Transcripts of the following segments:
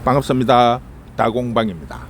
반갑습니다. 다공방입니다.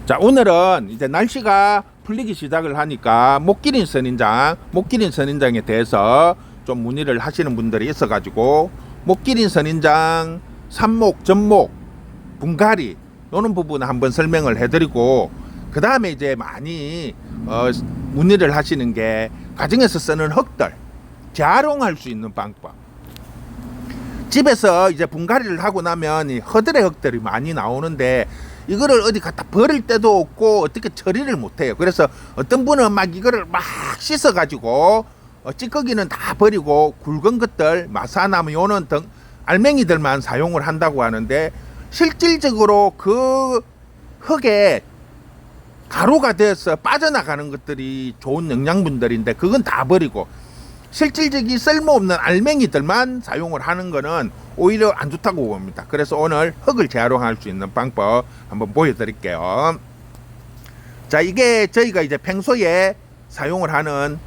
자, 오늘은 이제 날씨가 풀리기 시작을 하니까 목기린 선인장에 대해서 좀 문의를 하시는 분들이 있어가지고 목기린 선인장, 삽목, 전목, 분갈이 이런 부분을 한번 설명을 해드리고, 그 다음에 이제 많이 문의를 하시는 게 가정에서 쓰는 흙들 재활용할 수 있는 방법. 집에서 이제 분갈이를 하고 나면 이 허들의 흙들이 많이 나오는데 이거를 어디 갖다 버릴 때도 없고 어떻게 처리를 못해요. 그래서 어떤 분은 막 이거를 막 씻어 가지고 찌꺼기는 다 버리고 굵은 것들, 마사나무 요는 등 알맹이들만 사용을 한다고 하는데, 실질적으로 그 흙에 가루가 돼서 빠져나가는 것들이 좋은 영양분들인데 그건 다 버리고 실질적인 쓸모없는 알맹이들만 사용을 하는 거는 오히려 안 좋다고 봅니다. 그래서 오늘 흙을 재활용할 수 있는 방법 한번 보여드릴게요. 자, 이게 저희가 이제 평소에 사용을 하는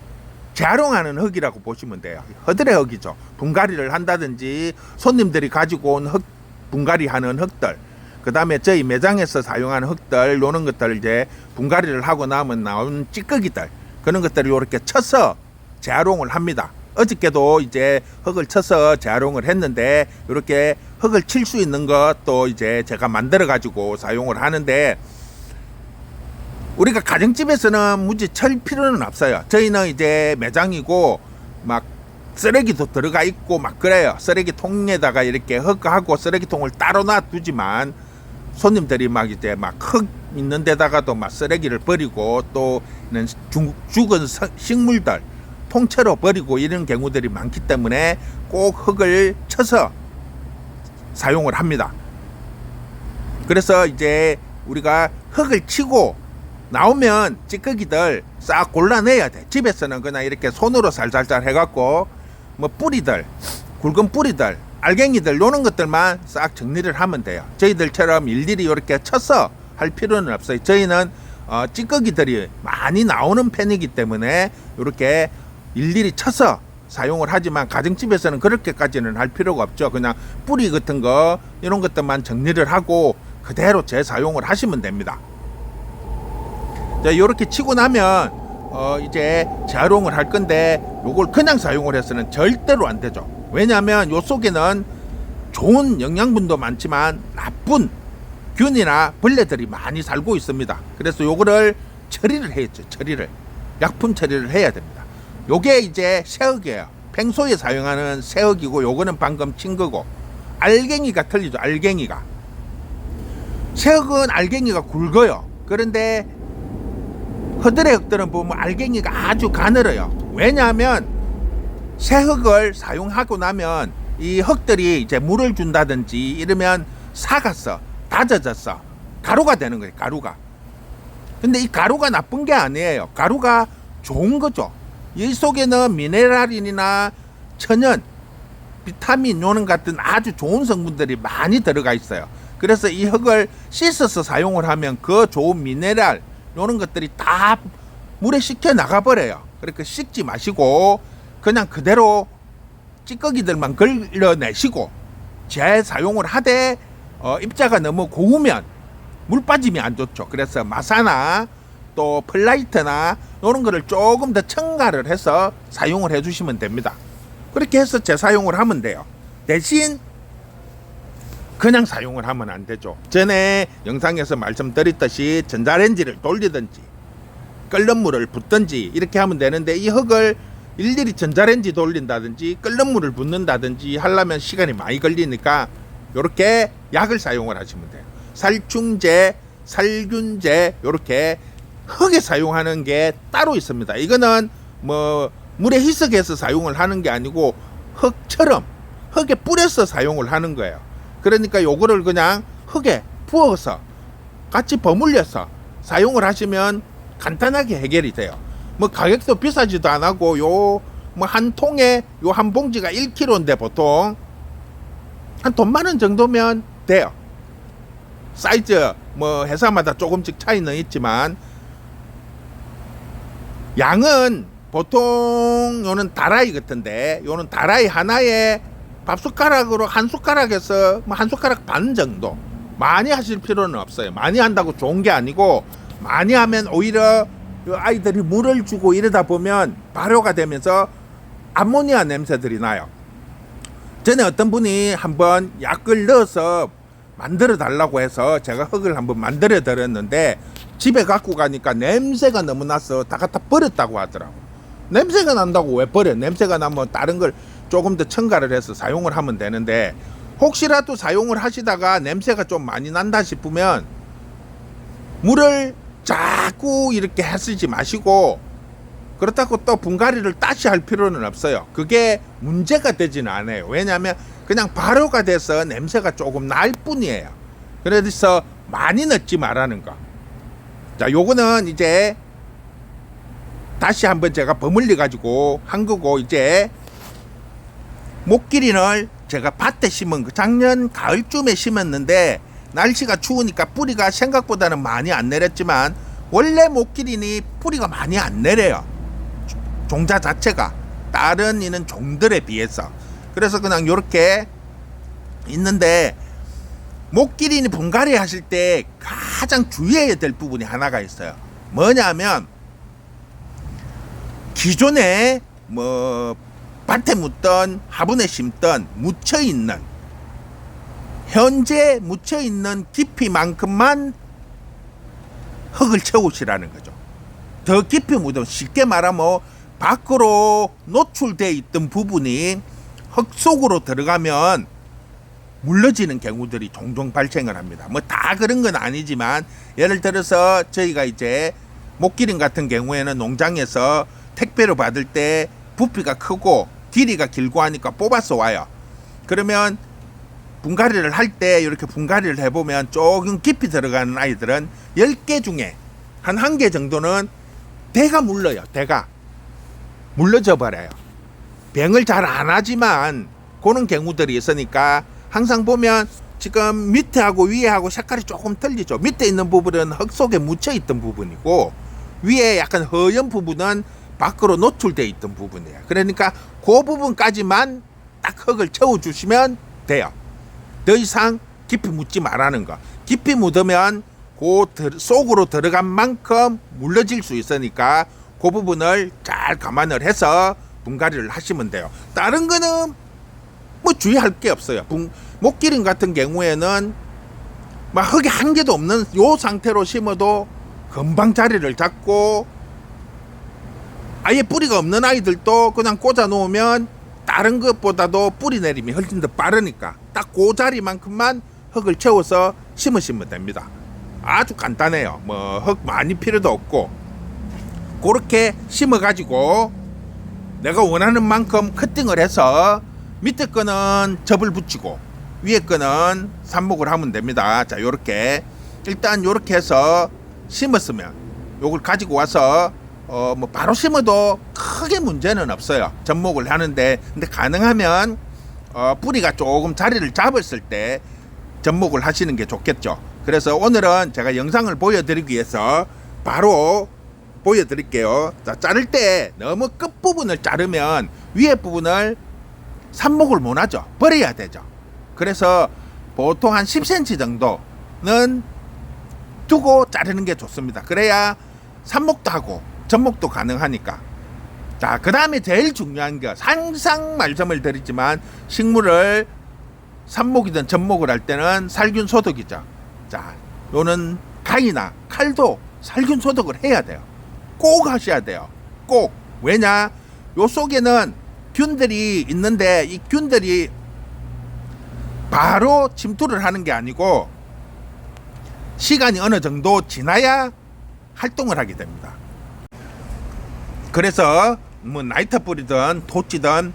재활용하는 흙이라고 보시면 돼요. 허들의 흙이죠. 분갈이를 한다든지 손님들이 가지고 온 흙, 분갈이 하는 흙들, 그 다음에 저희 매장에서 사용하는 흙들, 요런 것들 이제 분갈이를 하고 나면 나온 찌꺼기들, 그런 것들을 이렇게 쳐서 재활용을 합니다. 어저께도 이제 흙을 쳐서 재활용을 했는데, 이렇게 흙을 칠 수 있는 것도 이제 제가 만들어 가지고 사용을 하는데, 우리가 가정집에서는 무지 칠 필요는 없어요. 저희는 이제 매장이고 막 쓰레기도 들어가 있고 막 그래요. 쓰레기통에다가 이렇게 흙하고 쓰레기통을 따로 놔두지만 손님들이 막 이제 막 흙 있는 데다가도 막 쓰레기를 버리고, 또 죽은 식물들 통째로 버리고 이런 경우들이 많기 때문에 꼭 흙을 쳐서 사용을 합니다. 그래서 이제 우리가 흙을 치고 나오면 찌꺼기들 싹 골라내야 돼. 집에서는 그냥 이렇게 손으로 살살살 해갖고 뭐 뿌리들, 굵은 뿌리들, 알갱이들 요런 것들만 싹 정리를 하면 돼요. 저희들처럼 일일이 이렇게 쳐서 할 필요는 없어요. 저희는 찌꺼기들이 많이 나오는 편이기 때문에 이렇게 일일이 쳐서 사용을 하지만, 가정집에서는 그렇게까지는 할 필요가 없죠. 그냥 뿌리 같은 거 이런 것들만 정리를 하고 그대로 재사용을 하시면 됩니다. 자, 이렇게 치고 나면 이제 재활용을 할 건데, 요걸 그냥 사용을 해서는 절대로 안 되죠. 왜냐하면 요 속에는 좋은 영양분도 많지만 나쁜 균이나 벌레들이 많이 살고 있습니다. 그래서 요거를 처리를 해야죠. 약품 처리를 해야 됩니다. 요게 이제 새흙이에요. 평소에 사용하는 새흙이고, 요거는 방금 친 거고. 알갱이가 틀리죠. 알갱이가, 새흙은 알갱이가 굵어요. 그런데 허들의 흙들은 보면 알갱이가 아주 가늘어요. 왜냐하면 새흙을 사용하고 나면 이 흙들이 이제 물을 준다든지 이러면 삭았어, 다져졌어, 가루가 되는 거예요. 가루가. 근데 이 가루가 나쁜 게 아니에요. 가루가 좋은 거죠. 이 속에는 미네랄이나 천연, 비타민 요는 같은 아주 좋은 성분들이 많이 들어가 있어요. 그래서 이 흙을 씻어서 사용을 하면 그 좋은 미네랄 요런 것들이 다 물에 식혀 나가버려요. 그러니까 씻지 마시고 그냥 그대로 찌꺼기들만 걸러내시고 재사용을 하되, 입자가 너무 고우면 물 빠짐이 안 좋죠. 그래서 마사나 또 플라이트나 이런 거를 조금 더 첨가를 해서 사용을 해주시면 됩니다. 그렇게 해서 재사용을 하면 돼요. 대신 그냥 사용을 하면 안 되죠. 전에 영상에서 말씀드렸듯이 전자레인지를 돌리든지 끓는 물을 붓든지 이렇게 하면 되는데, 이 흙을 일일이 전자레인지 돌린다든지 끓는 물을 붓는다든지 하려면 시간이 많이 걸리니까 이렇게 약을 사용을 하시면 돼요. 살충제, 살균제, 이렇게 흙에 사용하는 게 따로 있습니다. 이거는 뭐 물에 희석해서 사용을 하는 게 아니고 흙처럼 흙에 뿌려서 사용을 하는 거예요. 그러니까 요거를 그냥 흙에 부어서 같이 버물려서 사용을 하시면 간단하게 해결이 돼요. 뭐 가격도 비싸지도 안 하고, 요 뭐 한 통에 요 한 봉지가 1kg인데 보통 한 돈 많은 정도면 돼요. 사이즈 뭐 회사마다 조금씩 차이는 있지만, 양은 보통 요는 다라이 같은데, 요는 다라이 하나에 밥숟가락으로 한 숟가락에서 뭐 한 숟가락 반 정도, 많이 하실 필요는 없어요. 많이 한다고 좋은 게 아니고, 많이 하면 오히려 아이들이 물을 주고 이러다 보면 발효가 되면서 암모니아 냄새들이 나요. 전에 어떤 분이 한번 약을 넣어서 만들어 달라고 해서 제가 흙을 한번 만들어 드렸는데, 집에 갖고 가니까 냄새가 너무 나서 다 갖다 버렸다고 하더라고. 냄새가 난다고 왜 버려? 냄새가 나면 다른 걸 조금 더 첨가를 해서 사용을 하면 되는데, 혹시라도 사용을 하시다가 냄새가 좀 많이 난다 싶으면 물을 자꾸 이렇게 해쓰지 마시고, 그렇다고 또 분갈이를 다시 할 필요는 없어요. 그게 문제가 되지는 않아요. 왜냐하면 그냥 발효가 돼서 냄새가 조금 날 뿐이에요. 그래서 많이 넣지 말라는 거. 자, 요거는 이제 다시 한번 제가 버물려 가지고 한 거고, 이제 목기린을 제가 밭에 심은 거 작년 가을쯤에 심었는데, 날씨가 추우니까 뿌리가 생각보다는 많이 안 내렸지만, 원래 목기린이 뿌리가 많이 안 내려요. 종자 자체가 다른 이는 종들에 비해서. 그래서 그냥 요렇게 있는데, 목기린이 분갈이 하실 때 가장 주의해야 될 부분이 하나가 있어요. 뭐냐면, 기존에 뭐 밭에 묻던 화분에 심던 묻혀있는, 현재 묻혀있는 깊이만큼만 흙을 채우시라는 거죠. 더 깊이 묻으면, 쉽게 말하면 밖으로 노출되어 있던 부분이 흙 속으로 들어가면 물러지는 경우들이 종종 발생을 합니다. 뭐 다 그런 건 아니지만, 예를 들어서 저희가 이제 목기린 같은 경우에는 농장에서 택배로 받을 때 부피가 크고 길이가 길고 하니까 뽑아서 와요. 그러면 분갈이를 할 때 이렇게 분갈이를 해보면 조금 깊이 들어가는 아이들은 10개 중에 한 1개 정도는 대가 물러요. 대가 물러져 버려요. 병을 잘 안 하지만 그런 경우들이 있으니까, 항상 보면 지금 밑에하고 위에하고 색깔이 조금 틀리죠. 밑에 있는 부분은 흙 속에 묻혀 있던 부분이고, 위에 약간 허연 부분은 밖으로 노출되어 있던 부분이에요. 그러니까 그 부분까지만 딱 흙을 채워주시면 돼요. 더 이상 깊이 묻지 말라는 거. 깊이 묻으면 그 속으로 들어간 만큼 물러질 수 있으니까 그 부분을 잘 감안을 해서 분갈이를 하시면 돼요. 다른 거는 뭐 주의할 게 없어요. 목기린 같은 경우에는 막 흙이 한 개도 없는 요 상태로 심어도 금방 자리를 잡고, 아예 뿌리가 없는 아이들도 그냥 꽂아 놓으면 다른 것보다도 뿌리 내림이 훨씬 더 빠르니까 딱 그 자리만큼만 흙을 채워서 심으시면 됩니다. 아주 간단해요. 뭐 흙 많이 필요도 없고, 그렇게 심어 가지고 내가 원하는 만큼 커팅을 해서 밑에 거는 접을 붙이고 위에 거는 삽목을 하면 됩니다. 자, 요렇게 일단 요렇게 해서 심었으면 요걸 가지고 와서 뭐 바로 심어도 크게 문제는 없어요. 접목을 하는데, 근데 가능하면 뿌리가 조금 자리를 잡았을 때 접목을 하시는 게 좋겠죠. 그래서 오늘은 제가 영상을 보여드리기 위해서 바로 보여드릴게요. 자, 자를 때 너무 끝부분을 자르면 위에 부분을 삽목을 못 하죠. 버려야 되죠. 그래서 보통 한 10cm 정도는 두고 자르는 게 좋습니다. 그래야 삽목도 하고 접목도 가능하니까. 자, 그 다음에 제일 중요한 게, 항상 말씀을 드리지만 식물을 삽목이든 접목을 할 때는 살균 소독이죠. 자, 요는 가위나 칼도 살균 소독을 해야 돼요. 꼭 하셔야 돼요. 꼭. 왜냐? 요 속에는 균들이 있는데, 이 균들이 바로 침투를 하는 게 아니고 시간이 어느 정도 지나야 활동을 하게 됩니다. 그래서 뭐 나이트 뿌리든 토치든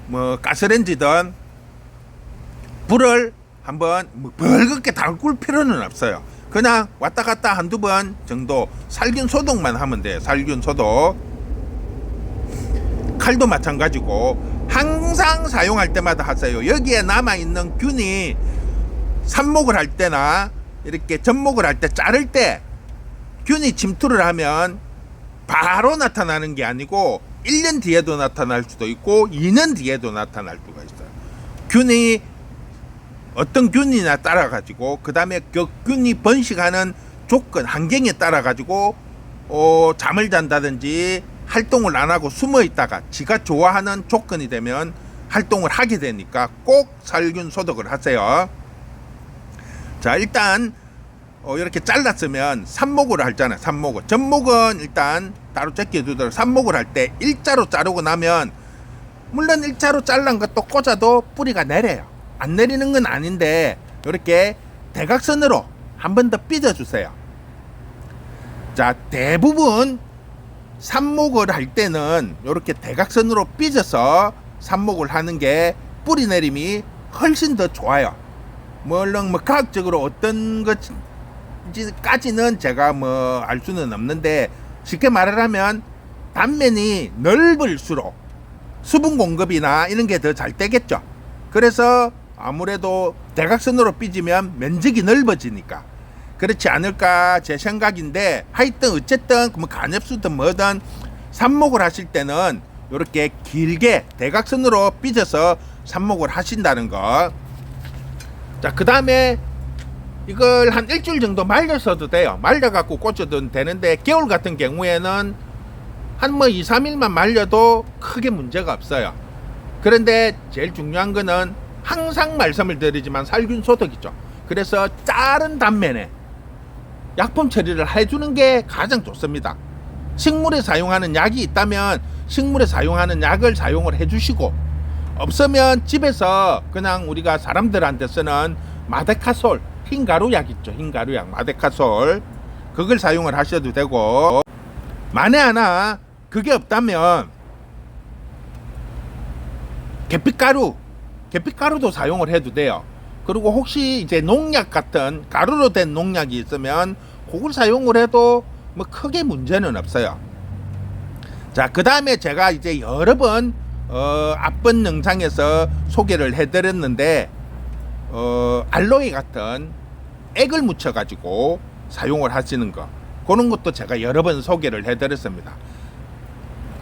뭐 가스렌지든 불을 한번 뭐 벌겋게 달굴 필요는 없어요. 그냥 왔다 갔다 한두 번 정도 살균 소독만 하면 돼요. 살균 소독. 칼도 마찬가지고 항상 사용할 때마다 하세요. 여기에 남아있는 균이 삽목을 할 때나 이렇게 접목을 할 때, 자를 때 균이 침투를 하면 바로 나타나는 게 아니고 1년 뒤에도 나타날 수도 있고 2년 뒤에도 나타날 수가 있어요. 균이 어떤 균이나 따라 가지고 그 다음에 그 균이 번식하는 조건 환경에 따라 가지고 잠을 잔다든지 활동을 안 하고 숨어 있다가 지가 좋아하는 조건이 되면 활동을 하게 되니까 꼭 살균 소독을 하세요. 자, 일단 이렇게 잘랐으면 삽목을 하잖아요. 삽목을. 전목은 일단 따로 제껴두더라도 삽목을 할 때 일자로 자르고 나면 물론 일자로 잘란 것도 꽂아도 뿌리가 내려요. 안 내리는 건 아닌데 이렇게 대각선으로 한 번 더 삐져주세요. 자, 대부분 삽목을 할 때는 이렇게 대각선으로 삐져서 삽목을 하는 게 뿌리 내림이 훨씬 더 좋아요. 물론 과학적으로 어떤 것까지는 제가 알 수는 없는데 쉽게 말하면 단면이 넓을수록 수분 공급이나 이런 게 더 잘 되겠죠. 그래서 아무래도 대각선으로 삐지면 면적이 넓어지니까 그렇지 않을까 제 생각인데, 하여튼 어쨌든 간엽수든 뭐든 삽목을 하실 때는 이렇게 길게 대각선으로 삐져서 삽목을 하신다는 거. 자, 그 다음에 이걸 한 일주일 정도 말려서도 돼요. 말려갖고 꽂아도 되는데 겨울 같은 경우에는 한 2, 3일만 말려도 크게 문제가 없어요. 그런데 제일 중요한 거는 항상 말씀을 드리지만 살균 소독이죠. 그래서 자른 단면에 약품 처리를 해주는 게 가장 좋습니다. 식물에 사용하는 약이 있다면 식물에 사용하는 약을 사용을 해주시고, 없으면 집에서 그냥 우리가 사람들한테 쓰는 마데카솔, 흰가루약 있죠. 흰가루약 마데카솔, 그걸 사용을 하셔도 되고, 만에 하나 그게 없다면 계피가루도 사용을 해도 돼요. 그리고 혹시 이제 농약 같은 가루로 된 농약이 있으면 그걸 사용을 해도 크게 문제는 없어요. 자, 그 다음에 제가 이제 여러 번 앞번 영상에서 소개를 해드렸는데 알로에 같은 액을 묻혀 가지고 사용을 하시는 거, 그런 것도 제가 여러 번 소개를 해드렸습니다.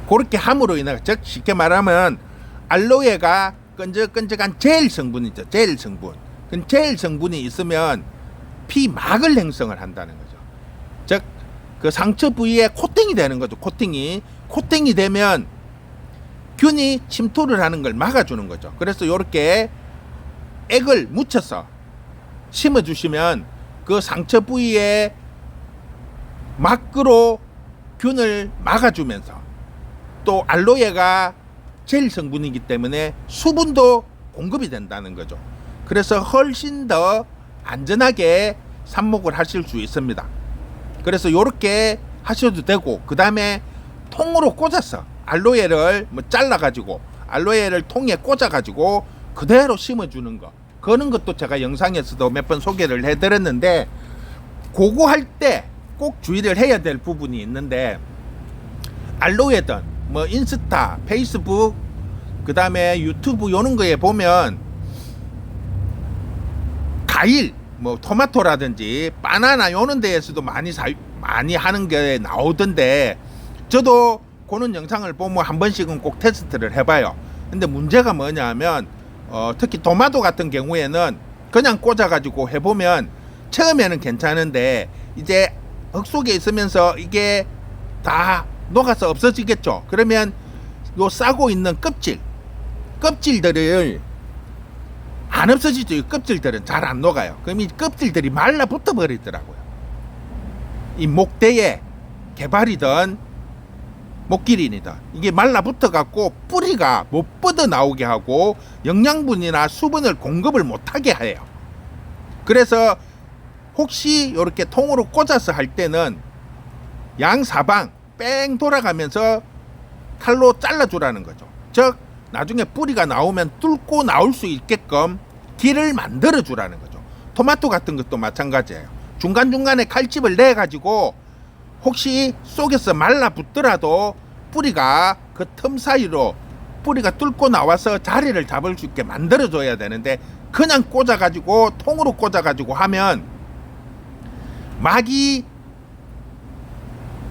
그렇게 함으로 인해, 즉 쉽게 말하면 알로에가 끈적끈적한 젤 성분이죠. 젤 성분. 그 젤 성분이 있으면 피막을 형성을 한다는 거죠. 즉 그 상처 부위에 코팅이 되는 거죠. 코팅이 되면 균이 침투를 하는 걸 막아주는 거죠. 그래서 이렇게 액을 묻혀서 심어주시면 그 상처 부위에 막으로 균을 막아주면서, 또 알로에가 젤 성분이기 때문에 수분도 공급이 된다는 거죠. 그래서 훨씬 더 안전하게 삽목을 하실 수 있습니다. 그래서 이렇게 하셔도 되고, 그 다음에 통으로 꽂아서 알로에를 잘라가지고 알로에를 통에 꽂아가지고 그대로 심어주는 거, 그런 것도 제가 영상에서도 몇 번 소개를 해드렸는데, 그거 할 때 꼭 주의를 해야 될 부분이 있는데, 알로에든 인스타, 페이스북, 그 다음에 유튜브 이런 거에 보면 과일, 토마토라든지 바나나 이런 데에서도 많이 하는 게 나오던데, 저도 그런 영상을 보면 한 번씩은 꼭 테스트를 해봐요. 근데 문제가 뭐냐면 특히 토마토 같은 경우에는 그냥 꽂아가지고 해보면 처음에는 괜찮은데 이제 흙 속에 있으면서 이게 다 녹아서 없어지겠죠. 그러면 요 싸고 있는 껍질들을 안 없어지죠. 이 껍질들은 잘 안 녹아요. 그럼 이 껍질들이 말라붙어 버리더라고요. 이 목대에 개발이든 목기린이든 이게 말라붙어 갖고 뿌리가 못 뻗어 나오게 하고 영양분이나 수분을 공급을 못하게 해요. 그래서 혹시 이렇게 통으로 꽂아서 할 때는 양사방 뺑 돌아가면서 칼로 잘라주라는 거죠. 즉 나중에 뿌리가 나오면 뚫고 나올 수 있게끔 길을 만들어 주라는 거죠. 토마토 같은 것도 마찬가지예요. 중간중간에 칼집을 내 가지고 혹시 속에서 말라붙더라도 뿌리가 그 틈 사이로 뿌리가 뚫고 나와서 자리를 잡을 수 있게 만들어 줘야 되는데, 그냥 꽂아 가지고 통으로 꽂아 가지고 하면 막이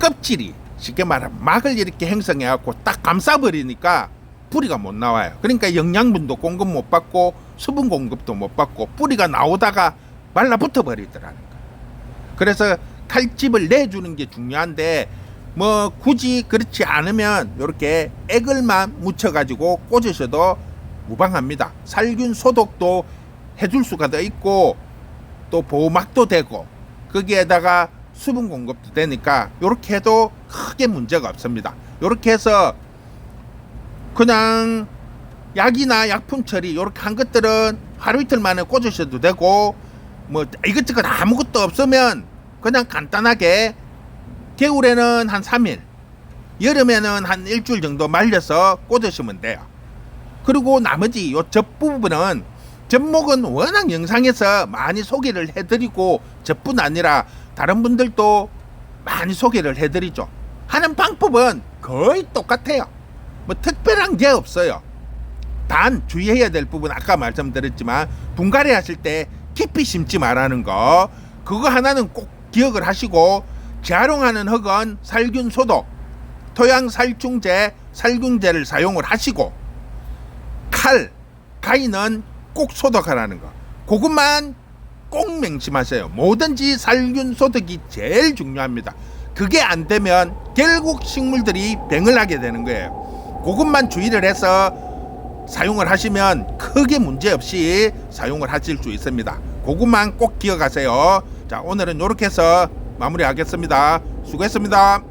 껍질이 쉽게 말하면 막을 이렇게 형성해 갖고 딱 감싸 버리니까 뿌리가 못 나와요. 그러니까 영양분도 공급 못 받고 수분 공급도 못 받고 뿌리가 나오다가 말라붙어 버리더라는 거예요. 그래서 칼집을 내주는 게 중요한데 뭐 굳이 그렇지 않으면 이렇게 액을만 묻혀가지고 꽂으셔도 무방합니다. 살균 소독도 해줄 수가 더 있고 또 보호막도 되고 거기에다가 수분 공급도 되니까 이렇게 해도 크게 문제가 없습니다. 이렇게 해서 그냥 약이나 약품 처리 이렇게 한 것들은 하루 이틀 만에 꽂으셔도 되고 뭐 이것저것 아무것도 없으면 그냥 간단하게 겨울에는 한 3일 여름에는 한 일주일 정도 말려서 꽂으시면 돼요. 그리고 나머지 요 젖부분은 젖목은 워낙 영상에서 많이 소개를 해드리고 저뿐 아니라 다른 분들도 많이 소개를 해드리죠. 하는 방법은 거의 똑같아요. 뭐 특별한 게 없어요. 단 주의해야 될 부분 아까 말씀드렸지만 분갈이 하실 때 깊이 심지 말라는 거 그거 하나는 꼭 기억을 하시고 재활용하는 흙은 살균 소독, 토양 살충제, 살균제를 사용을 하시고 가위는 꼭 소독하라는 거 그것만 꼭 명심하세요. 뭐든지 살균 소독이 제일 중요합니다. 그게 안 되면 결국 식물들이 병을 하게 되는 거예요. 그것만 주의를 해서 사용을 하시면 크게 문제없이 사용을 하실 수 있습니다. 그것만 꼭 기억하세요. 자, 오늘은 이렇게 해서 마무리하겠습니다. 수고했습니다.